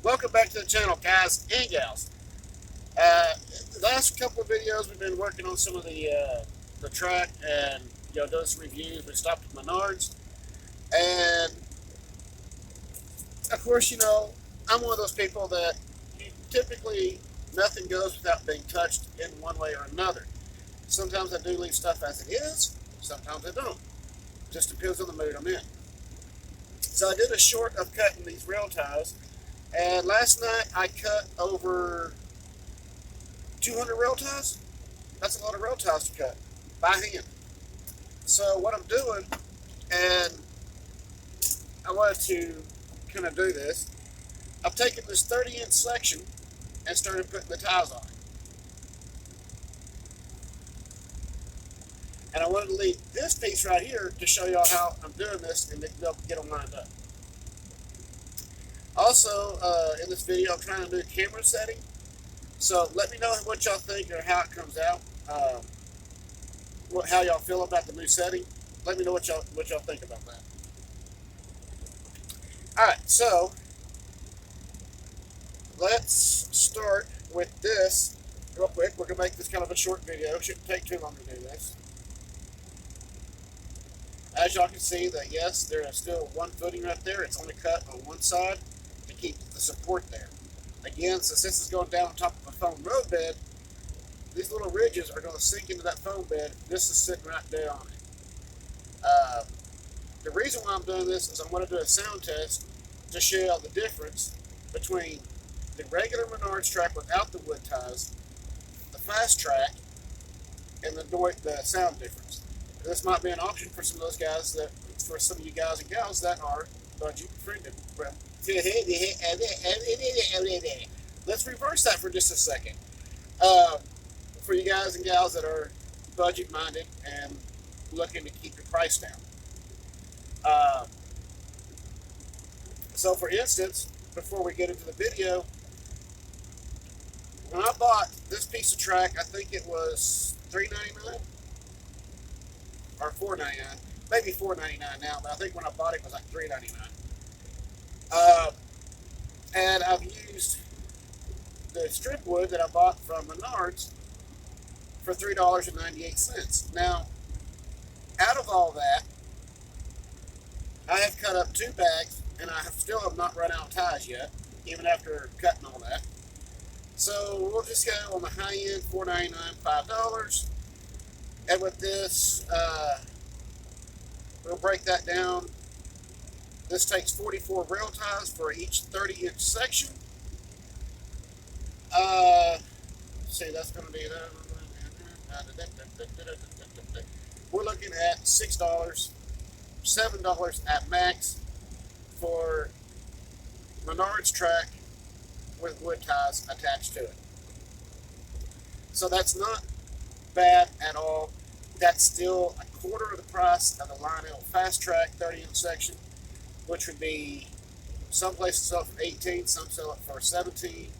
Welcome back to the channel, guys and gals. The last couple of videos, we've been working on some of the track and doing some reviews. We stopped at Menards, and of course, I'm one of those people that typically nothing goes without being touched in one way or another. Sometimes I do leave stuff as it is. Sometimes I don't. Just depends on the mood I'm in. So I did a short of cutting these rail ties, and last night I cut over 200 rail ties. That's a lot of rail ties to cut by hand. So what I'm doing, and I wanted to kind of do this, I've taken this 30-inch section and started putting the ties on it. And I wanted to leave this piece right here to show y'all how I'm doing this and get them lined up. Also, in this video, I'm trying to do camera setting. So let me know what y'all think or how it comes out. How y'all feel about the new setting. Let me know what y'all think about that. All right, so let's start with this real quick. We're gonna make this kind of a short video. It shouldn't take too long to do this. As y'all can see, that yes, there is still one footing right there. It's only cut on one side to keep the support there. Again, since this is going down on top of a foam roadbed, these little ridges are going to sink into that foam bed. This is sitting right there on it. The reason why I'm doing this is I'm going to do a sound test to show you the difference between the regular Menards track without the wood ties, the fastrack, and the sound difference. This might be an option for some of those guys for some of you guys and gals that are budget friendly. Let's reverse that for just a second. For you guys and gals that are budget minded and looking to keep your price down. So for instance, before we get into the video, when I bought this piece of track, I think it was $3.99 or $4.99, maybe $4.99 now, but I think when I bought it was like $3.99. And I've used the strip wood that I bought from Menards for $3.98. Now, out of all that, I have cut up 2 bags, and I still have not run out of ties yet, even after cutting all that. So we'll just go on the high end, $4.99, $5. And with this, we'll break that down. This takes 44 rail ties for each 30-inch section. See, that's going to be, we're looking at $6, $7 at max for Menards track with wood ties attached to it. So that's not bad at all. That's still a quarter of the price of the Lionel fastrack 30-inch section, which would be some places sell for $18, some sell it for $17.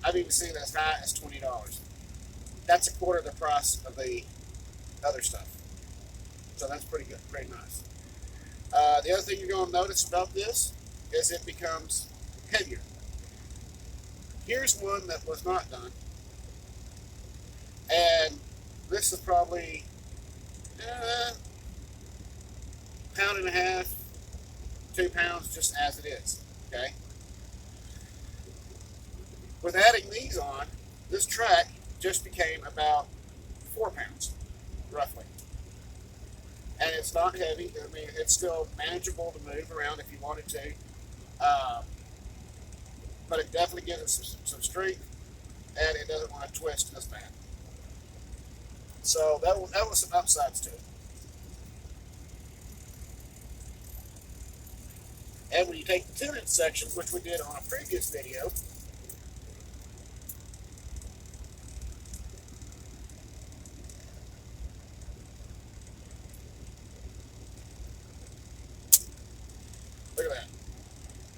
I've even seen it as high as $20. That's a quarter of the price of the other stuff. So that's pretty good, pretty nice. The other thing you're going to notice about this is it becomes heavier. Here's one that was not done. And this is probably pound and a half, 2 pounds, just as it is. Okay. With adding these on, this track just became about 4 pounds, roughly. And it's not heavy. I mean, it's still manageable to move around if you wanted to. But it definitely gives it some strength, and it doesn't want to twist as bad. So that was some upsides to it. And when you take the 10-inch section, which we did on a previous video, look at that.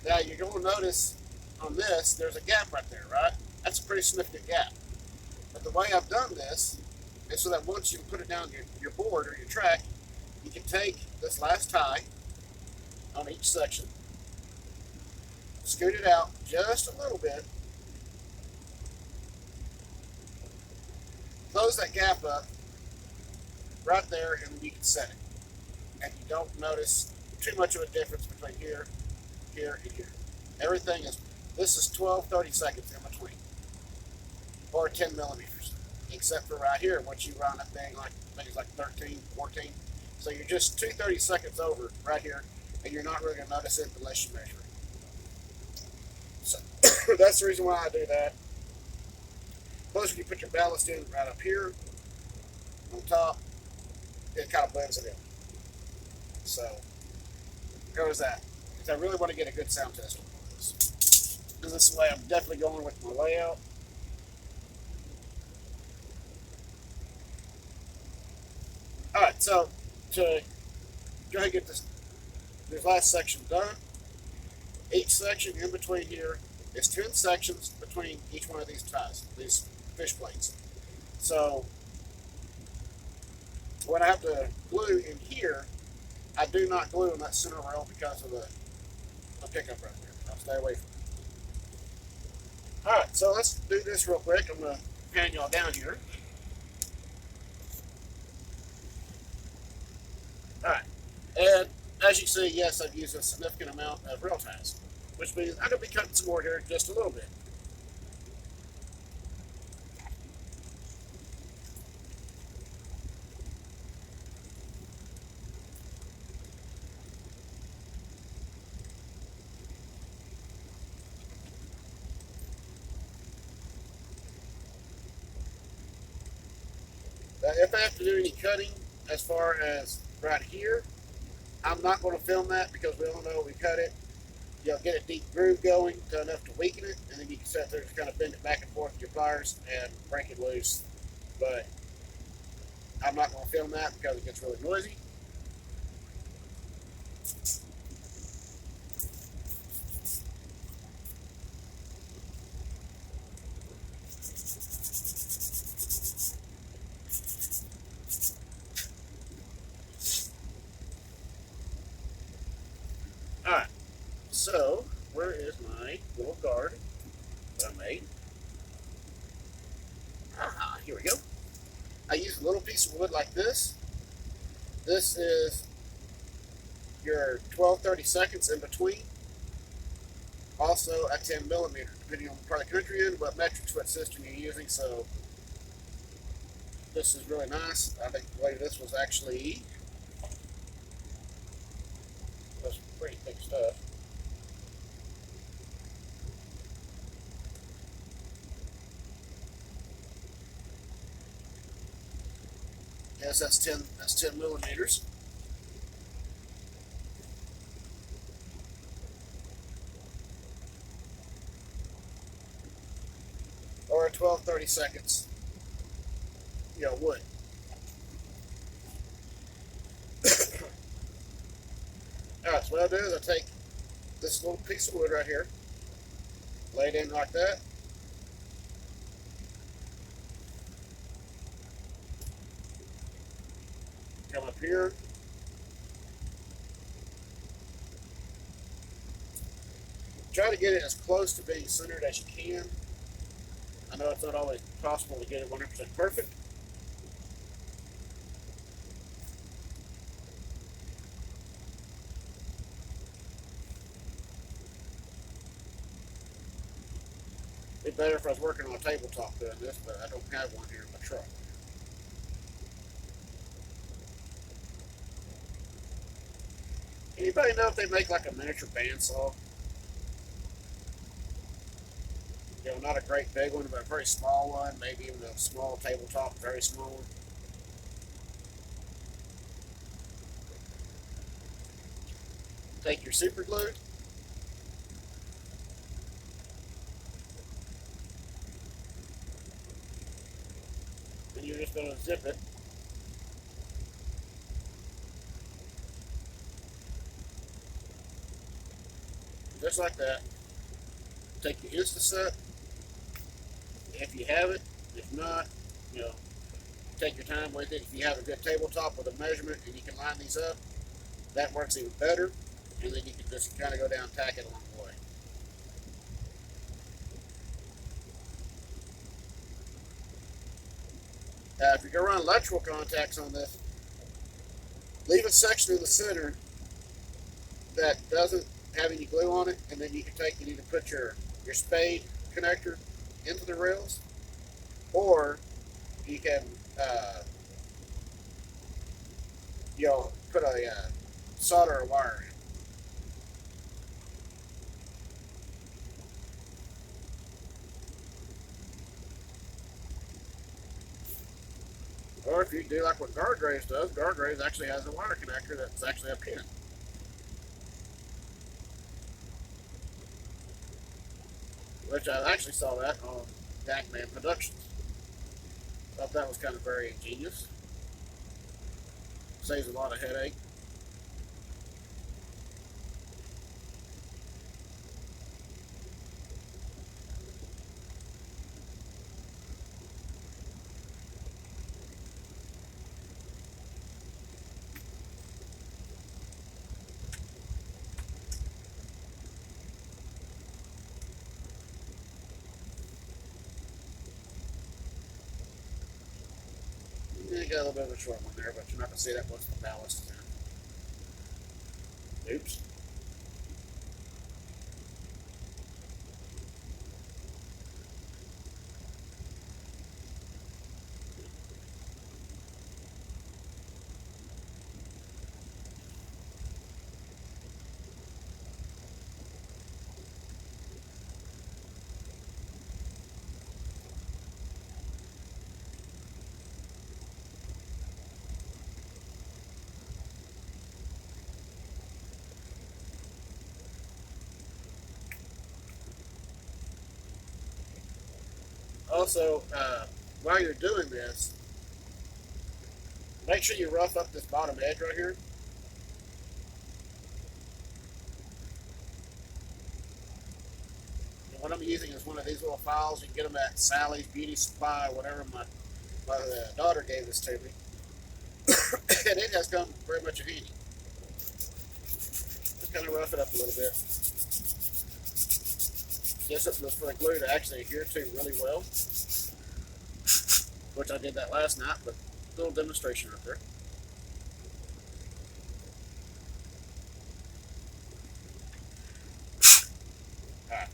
Now you're going to notice on this, there's a gap right there, right? That's a pretty significant gap. But the way I've done this is so that once you put it down your board or your track, you can take this last tie on each section, scoot it out just a little bit, close that gap up right there, and you can set it. And you don't notice too much of a difference between here, here, and here. Everything is, this is 12, 30 seconds in between, or 10 millimeters, except for right here, once you round up being like, I think it's like 13, 14. So you're just 2 30 seconds over right here, and you're not really going to notice it unless you measure it. So that's the reason why I do that. Plus, when you put your ballast in right up here on top, it kind of blends it in. So goes that. Because I really want to get a good sound test on this. Because this is the way I'm definitely going with my layout. Alright, so to go ahead and get this last section done, each section in between here is 10 sections between each one of these ties, these fish plates. So when I have to glue in here, I do not glue in that center rail because of the pickup right there. I'll stay away from it. Alright, so let's do this real quick. I'm going to pan y'all down here. Alright, and as you see, yes, I've used a significant amount of rail ties, which means I'm going to be cutting some more here in just a little bit. If I have to do any cutting as far as right here, I'm not going to film that because we all know we cut it. You'll get a deep groove going to enough to weaken it, and then you can sit there and just kind of bend it back and forth with your pliers and break it loose. But I'm not going to film that because it gets really noisy. Alright, so where is my little guard that I made? Ah, here we go. I used a little piece of wood like this. This is your 12, 30 seconds in between. Also a 10 millimeter, depending on the part of the country you're in, what metric foot system you're using. So this is really nice. I think the way this was actually, that's pretty thick stuff. Yes, that's 10 millimeters. Or 12, 30 seconds, wood. Alright, so what I do is I take this little piece of wood right here, lay it in like that. Come up here. Try to get it as close to being centered as you can. I know it's not always possible to get it 100% perfect. It'd be better if I was working on a tabletop doing this, but I don't have one here in my truck. Anybody know if they make like a miniature bandsaw? Not a great big one, but a very small one, maybe even a small tabletop, very small one. Take your super glue. And you're just going to zip it. Just like that. Take your Instaset. If you have it, if not, take your time with it. If you have a good tabletop with a measurement and you can line these up, that works even better. And then you can just kind of go down and tack it along the way. If you're going to run electrical contacts on this, leave a section in the center that doesn't have any glue on it, and then you can either put your spade connector into the rails, or you can put a solder or wire in. Or if you do like what Guardrails does, Guardrails actually has a wire connector that's actually a pin. Which I actually saw that on Dackman Productions. Thought that was kind of very ingenious. Saves a lot of headache. You got a little bit of a short one there, but you're not going to see that once the ballast is in. Oops. Also, while you're doing this, make sure you rough up this bottom edge right here. And what I'm using is one of these little files. You can get them at Sally's Beauty Supply or whatever. My daughter gave this to me. And it has come very much in handy. Just kind of rough it up a little bit. Get something for the glue to actually adhere to really well. Which I did that last night, but a little demonstration right there. Alright.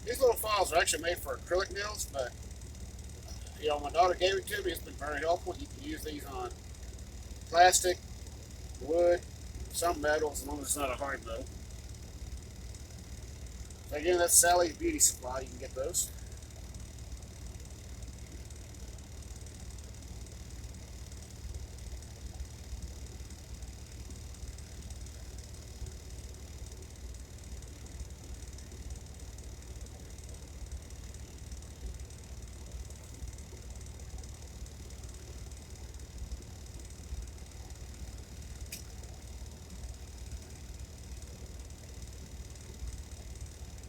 These little files are actually made for acrylic nails, but my daughter gave it to me. It's been very helpful. You can use these on plastic, wood, some metal, as long as it's not a hard metal. So again, that's Sally's Beauty Supply. You can get those.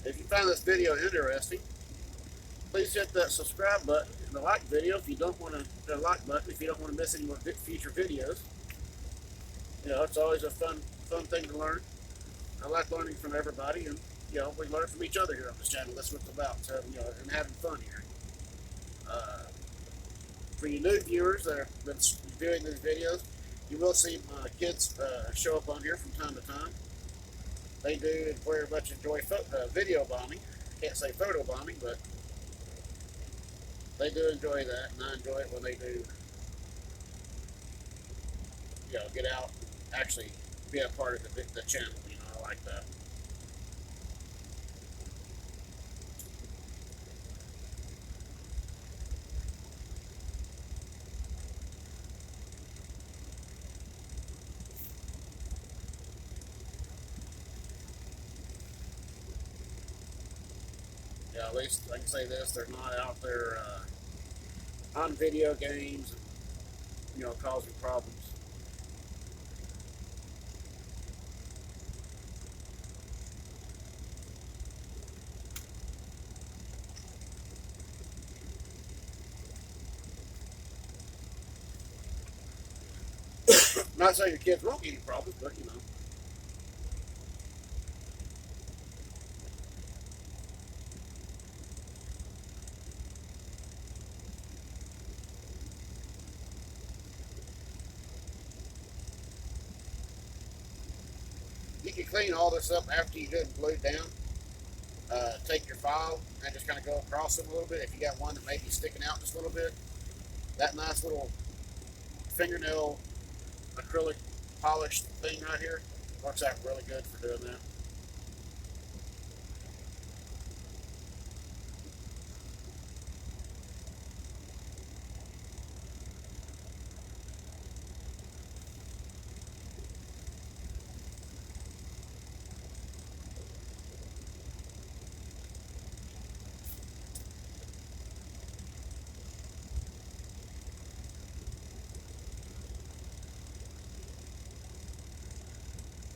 If you found this video interesting, please hit that subscribe button and the like video if you don't want to, the like button if you don't want to miss any more future videos. It's always a fun thing to learn. I like learning from everybody, and we learn from each other here on this channel. That's what it's about, and having fun here. Uh, for you new viewers that have been viewing these videos, you will see my kids show up on here from time to time. They do very much enjoy video bombing. I can't say photo bombing, but they do enjoy that, and I enjoy it when they do, get out and actually be a part of the channel. I like that. Yeah, at least I can say this: they're not out there on video games and causing problems. I'm not saying your kids won't get any problems, but you can clean all this up after you get it glued down. Take your file and just kind of go across them a little bit. If you got one that may be sticking out just a little bit, that nice little fingernail acrylic polished thing right here works out really good for doing that.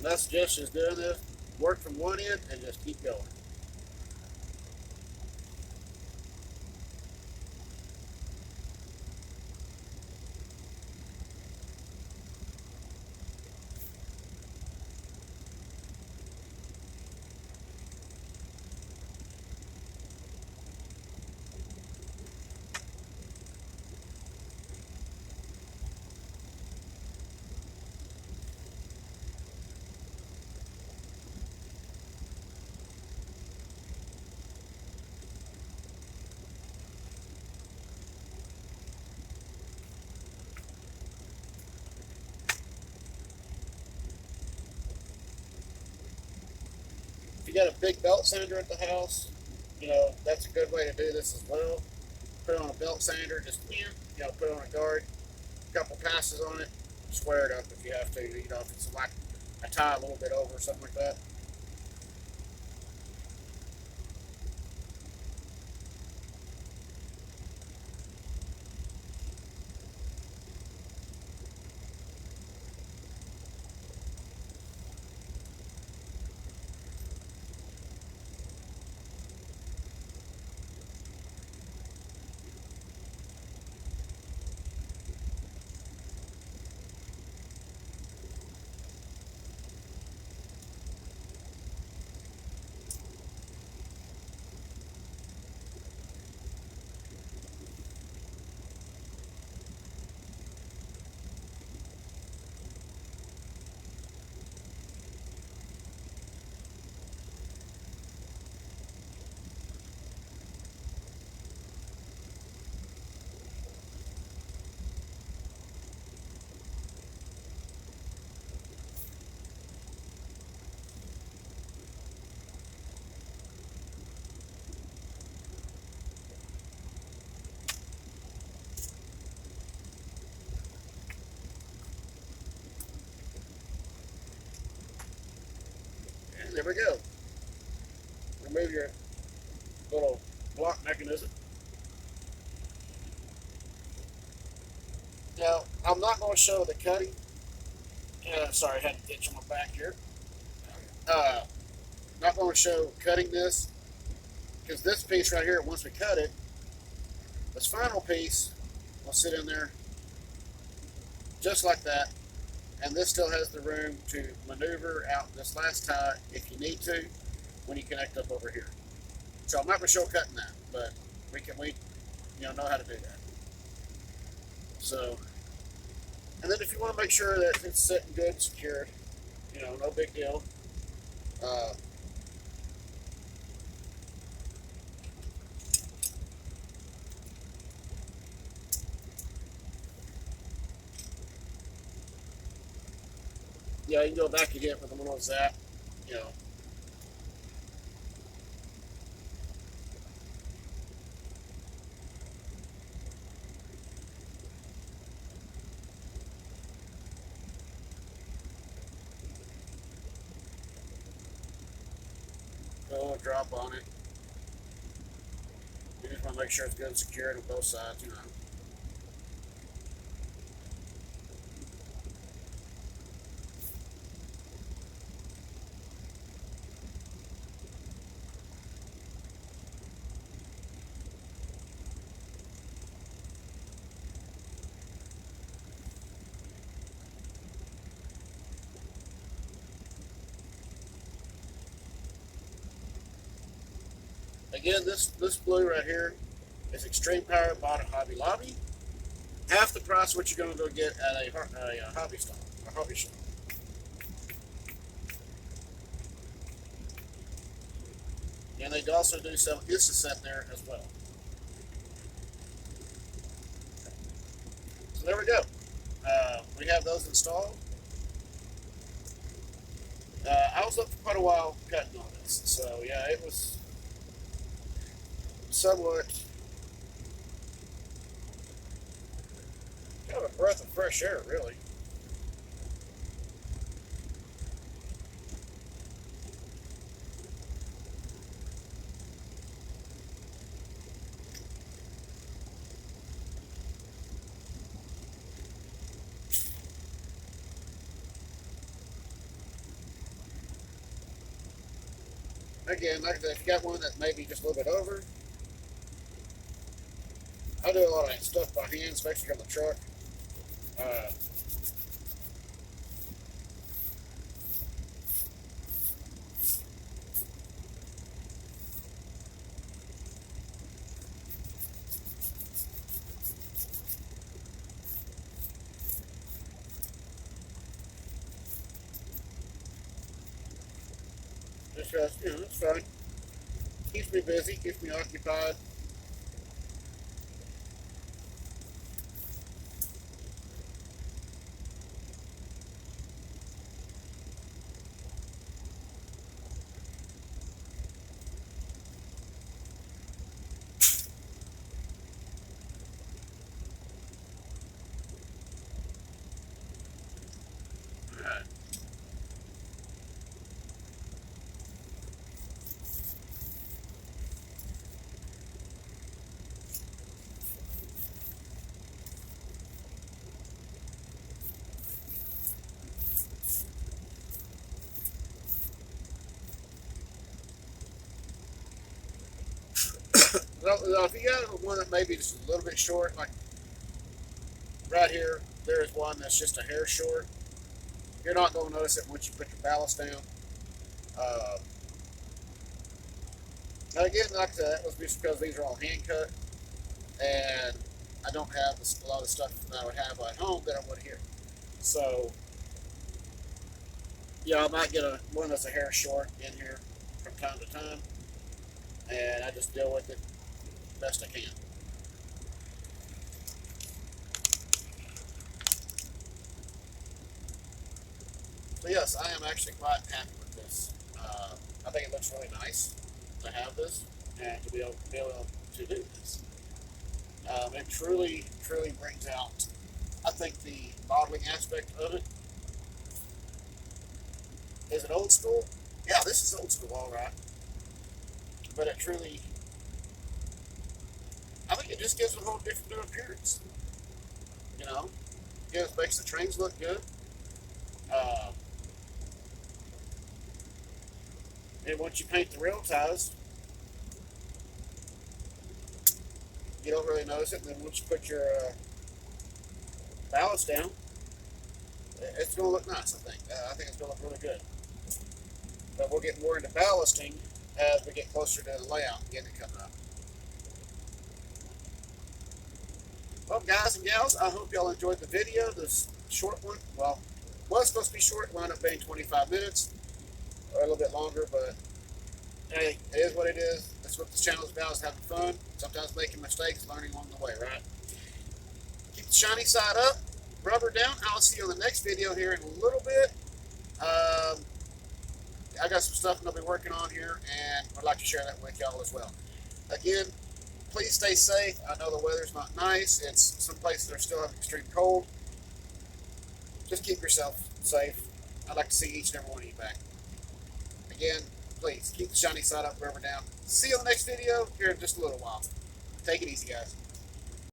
My suggestion is doing this, work from one end and just keep going. If you got a big belt sander at the house, that's a good way to do this as well. Put on a belt sander, just put on a guard, a couple passes on it, square it up if you have to. If it's like a tie a little bit over or something like that. And there we go. Remove your little block mechanism. Now, I'm not going to show the cutting. Sorry, I had to ditch on my back here. Not going to show cutting this because this piece right here, once we cut it, this final piece will sit in there just like that, And this still has the room to maneuver out this last tie if you need to when you connect up over here. So I'm not for sure cutting that, but we know how to do that. So, and then if you want to make sure that it's sitting good and secured, no big deal. Uh, yeah, you can go back again with a little zap, you know. Put a little drop on it. You just want to make sure it's good and secured on both sides. Again, this blue right here is Extreme Power bought at Hobby Lobby. Half the price of what you're going to go get at a hobby store, a hobby shop. And they also do sell Instaset there as well. So there we go. We have those installed. I was up for quite a while cutting on this, so yeah, it was somewhat kind of a breath of fresh air, really. Again, like I said, if you got one that maybe just a little bit over, I do a lot of stuff by hand, especially on the truck. Uh, just because, it's fun. Keeps me busy, keeps me occupied. Alright. Well, if you got one that maybe just a little bit short, like right here, there is one that's just a hair short. You're not going to notice it once you put your ballast down. Uh, Now again, like I said, that was just because these are all hand cut, and I don't have a lot of stuff that I would have at home that I would here. So, yeah, I might get one that's a hair short in here from time to time, and I just deal with it best I can. So yes, I am actually quite happy with this. I think it looks really nice to have this and to be able to do this. It truly, truly brings out, I think, the modeling aspect of it. Is it old school? Yeah, this is old school, all right. But it truly, I think it just gives it a whole different new appearance. You know, it makes the trains look good. Uh, and once you paint the rail ties, you don't really notice it. And then once you put your ballast down, it's going to look nice, I think. I think it's going to look really good. But we'll get more into ballasting as we get closer to the layout and getting it coming up. Well, guys and gals, I hope y'all enjoyed the video. This short one, well, was supposed to be short, wound up being 25 minutes, or a little bit longer, but hey, it is what it is. That's what this channel is about, is having fun. Sometimes making mistakes, learning along the way, right? Keep the shiny side up, rubber down. I'll see you on the next video here in a little bit. I got some stuff I'll be working on here, and I'd like to share that with y'all as well. Again, please stay safe. I know the weather's not nice. It's some places are still having extreme cold. Just keep yourself safe. I'd like to see each and every one of you back. Again, please keep the shiny side up, rubber down. See you on the next video here in just a little while. Take it easy, guys.